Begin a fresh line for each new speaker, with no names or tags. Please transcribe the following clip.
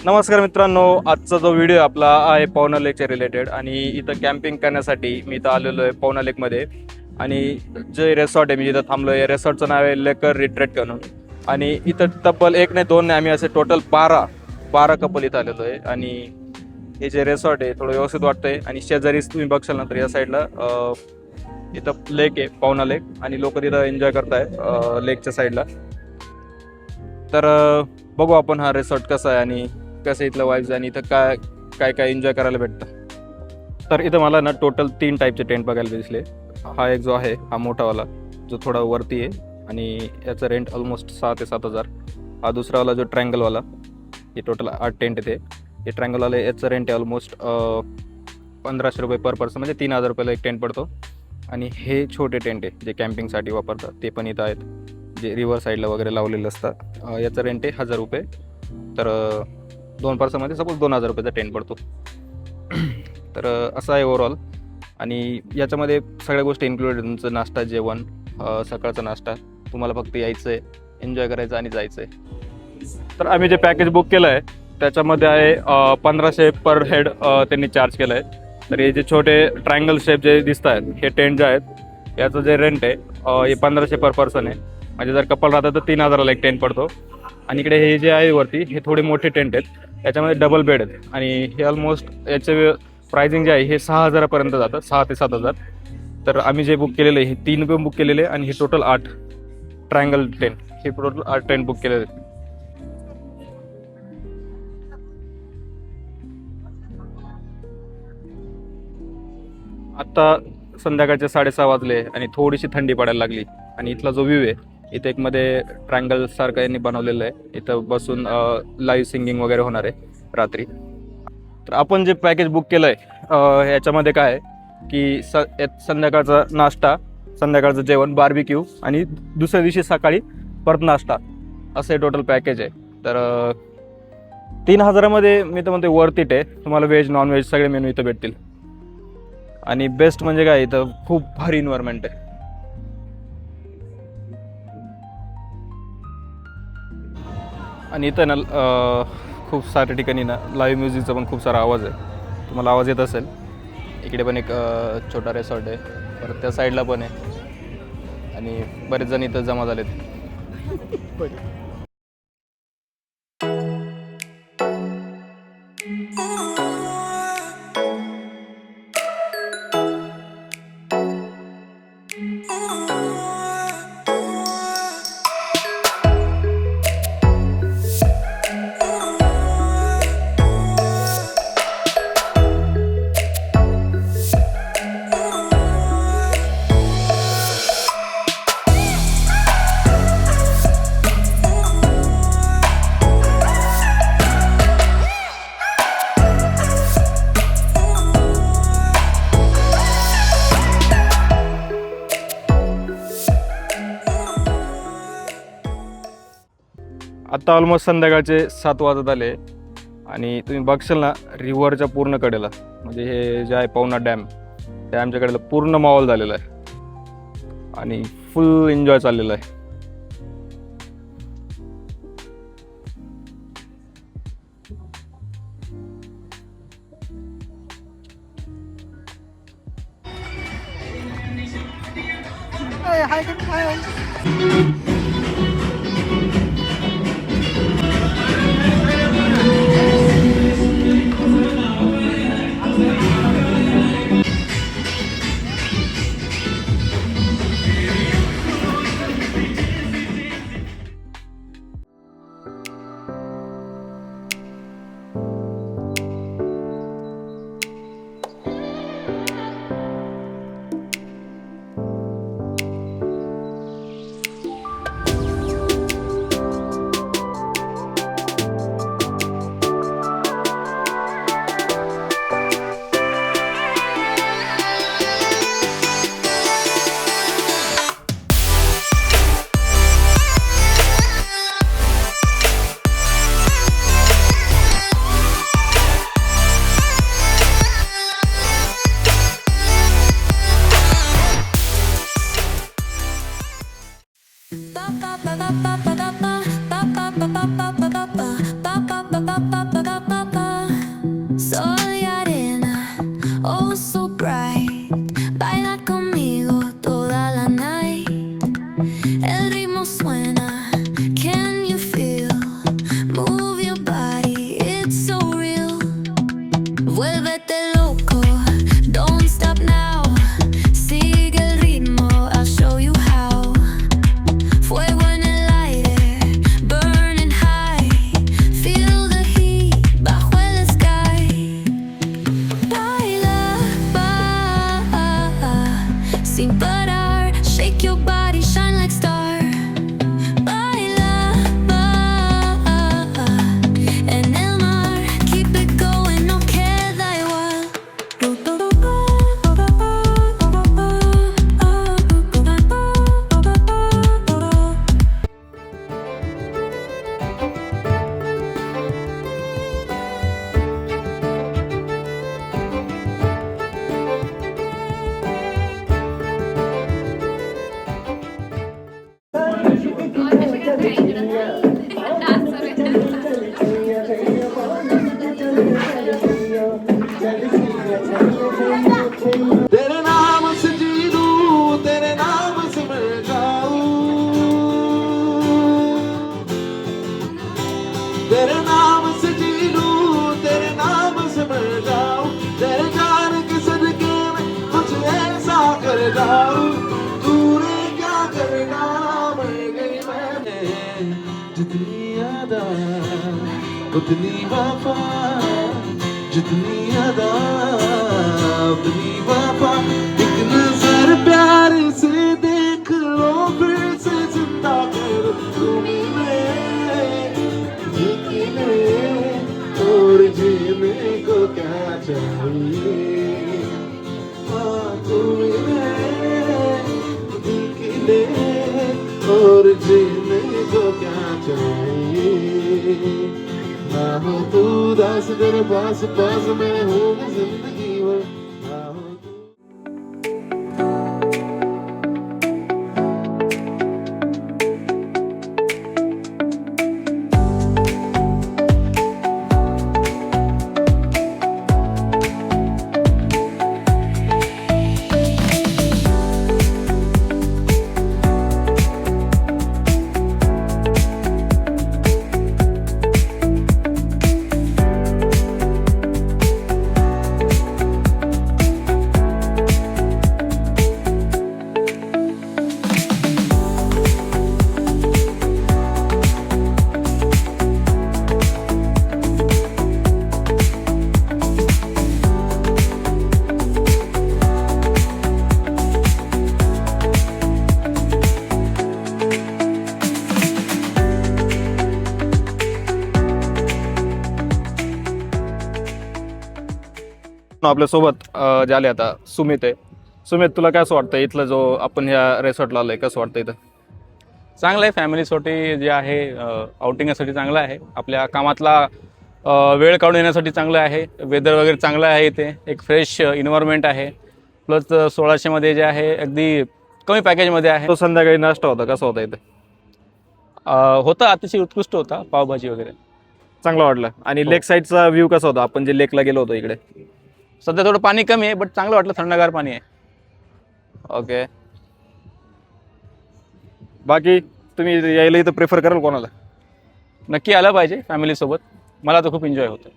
नमस्कार मित्रांनो, आजचा जो व्हिडिओ आपला आहे पवना लेकच्या रिलेटेड आणि इथं कॅम्पिंग करण्यासाठी मी इथं आलेलो आहे पवना लेकमध्ये. आणि जे रिसॉर्ट आहे मी जिथं थांबलो आहे, रिसॉर्टचं नाव आहे लेकर रिट्रेट करून. आणि इथं तब्बल एक नाही दोन नाही, आम्ही असे टोटल 12 कपल इथं आलेलो आहे. आणि हे जे रिसॉर्ट आहे थोडं व्यवस्थित वाटतंय. आणि शेजारीच तुम्ही बघशाल ना तर या साईडला इथं लेक आहे, पवना लेक, आणि लोक तिथं एन्जॉय करताय लेकच्या साईडला. तर बघू आपण हा रिसॉर्ट कसा आहे आणि कसं इथलं वाईब्स आणि इथं काय काय काय एन्जॉय करायला भेटतं. तर इथं मला ना टोटल 3 टाईपचे टेंट बघायला दिसले. हा एक जो आहे हा मोठावाला जो थोडा वरती आहे आणि याचा रेंट ऑलमोस्ट 6,000 ते 7,000. हा दुसरावाला जो ट्रँगलवाला, हे टोटल 8 टेंट येते. हे ट्रँगलवाला याचं रेंट आहे ऑलमोस्ट 1,500 रुपये पर पर्सन, म्हणजे 3,000 रुपयाला एक टेंट पडतो. आणि हे छोटे टेंट आहे जे कॅम्पिंगसाठी वापरतात ते पण इथं आहेत, जे रिव्हर साईडला वगैरे लावलेले असतात. याचं रेंट आहे 1,000 रुपये. तर 2 पर्सनमध्ये सपोज 2,000 रुपयाचा टेंट पडतो. तर असं आहे ओव्हरऑल. आणि याच्यामध्ये सगळ्या गोष्टी इन्क्लुडेड, तुमचं नाश्ता, जेवण, सकाळचा नाश्ता. तुम्हाला फक्त यायचं आहे, एन्जॉय करायचं आणि जायचं आहे. तर आम्ही जे पॅकेज बुक केलं आहे त्याच्यामध्ये आहे 1,500 पर हेड त्यांनी चार्ज केलं आहे. तर हे जे छोटे ट्रायंगल शेप जे दिसत आहेत हे टेंट जे आहेत, याचं जे रेंट आहे हे 1,500 पर पर्सन आहे. म्हणजे जर कपल राहतं तर 3,000ला एक टेंट पडतो. आणि इकडे हे जे आहे वरती हे थोडे मोठे टेंट आहेत, याच्यामध्ये डबल बेड आहेत. आणि हे ऑलमोस्ट याचे प्राइसिंग जे आहे हे 6,000पर्यंत जातं, 6,000 ते 7,000. तर आम्ही जे बुक केलेलं आहे हे 3 रूम बुक केलेले आहे आणि हे टोटल 8 ट्रायंगल टेंट, हे टोटल 8 टेंट बुक केलेले आहेत. आत्ता संध्याकाळचे 6:30 वाजले आणि थोडीशी थंडी पडायला लागली. आणि इथला जो व्ह्यू आहे, इथे एक मध्ये ट्रायंगल सारखं यांनी बनवलेलं आहे. इथं बसून लाईव्ह सिंगिंग वगैरे होणार आहे रात्री. तर आपण जे पॅकेज बुक केलं आहे याच्यामध्ये काय आहे की संध्याकाळचा नाश्ता, संध्याकाळचं जेवण, बार्बिक्यू आणि दुसऱ्या दिवशी सकाळी परत नाश्ता, असं हे टोटल पॅकेज आहे. तर 3,000मध्ये मी तर म्हणते वर्थ इट आहे. तुम्हाला व्हेज नॉन व्हेज सगळे मेनू इथं भेटतील. आणि बेस्ट म्हणजे काय, इथं खूप भारी एन्व्हायरमेंट आहे. आणि इथं ना खूप साऱ्या ठिकाणी ना लाईव्ह म्युझिकचा पण खूप सारा आवाज आहे. तुम्हाला आवाज येत असेल. इकडे पण एक छोटा रिसॉर्ट आहे, परत त्या साईडला पण आहे. आणि बरेच जण इथं जमा झालेत. आत्ता ऑलमोस्ट संध्याकाळचे 7 वाजत आले. आणि तुम्ही बघशाल ना रिव्हरच्या पूर्ण कडेला, म्हणजे हे जे आहे पवना डॅम, डॅमच्या कडेला पूर्ण माहोल झालेला आहे आणि फुल एन्जॉय चाललेला आहे.
ba ba ba ba ba ba ba ba ba ba ba ba ba ba ba ba ba ba जितनी अदा उतनी वफा, जितनी अदा उतनी वफा। एक नजर प्यार से देख लो, फिर से जिंदा कर तुम्हें, जीने और जीने को क्या चाहिए। हाँ तुम्हें जीने और जीने को क्या चाहिए। ना हो तू दास तेरे पास पास मैं हूँ जिंदगी भर, ना हो तू।
आपल्यासोबत जे आले आता सुमित आहे. सुमित, तुला काय असं वाटतं इथलं जो आपण ह्या रेसॉर्टला आलोय, कसं वाटतं इथं?
चांगलं आहे. फॅमिलीसाठी जे आहे आउटिंगसाठी चांगलं आहे. आपल्या कामातला वेळ काढून येण्यासाठी चांगलं आहे. वेदर वगैरे चांगलं आहे. इथे एक फ्रेश इन्व्हायरमेंट आहे. प्लस 1600मध्ये जे आहे अगदी कमी पॅकेजमध्ये आहे.
तो संध्याकाळी नाश्ता होता, कसा होता इथं?
होता, अतिशय उत्कृष्ट होता. पावभाजी वगैरे
चांगला वाटला. आणि लेक साईडचा व्ह्यू कसा होता? आपण जे लेकला गेलो होतो इकडे.
सध्या थोडं पाणी कमी आहे, बट चांगलं वाटलं. थंडगार पाणी आहे.
ओके. बाकी तुम्ही यायला इथं प्रेफर कराल कोणाला?
नक्की आलं पाहिजे फॅमिलीसोबत. मला तर खूप एन्जॉय होतं.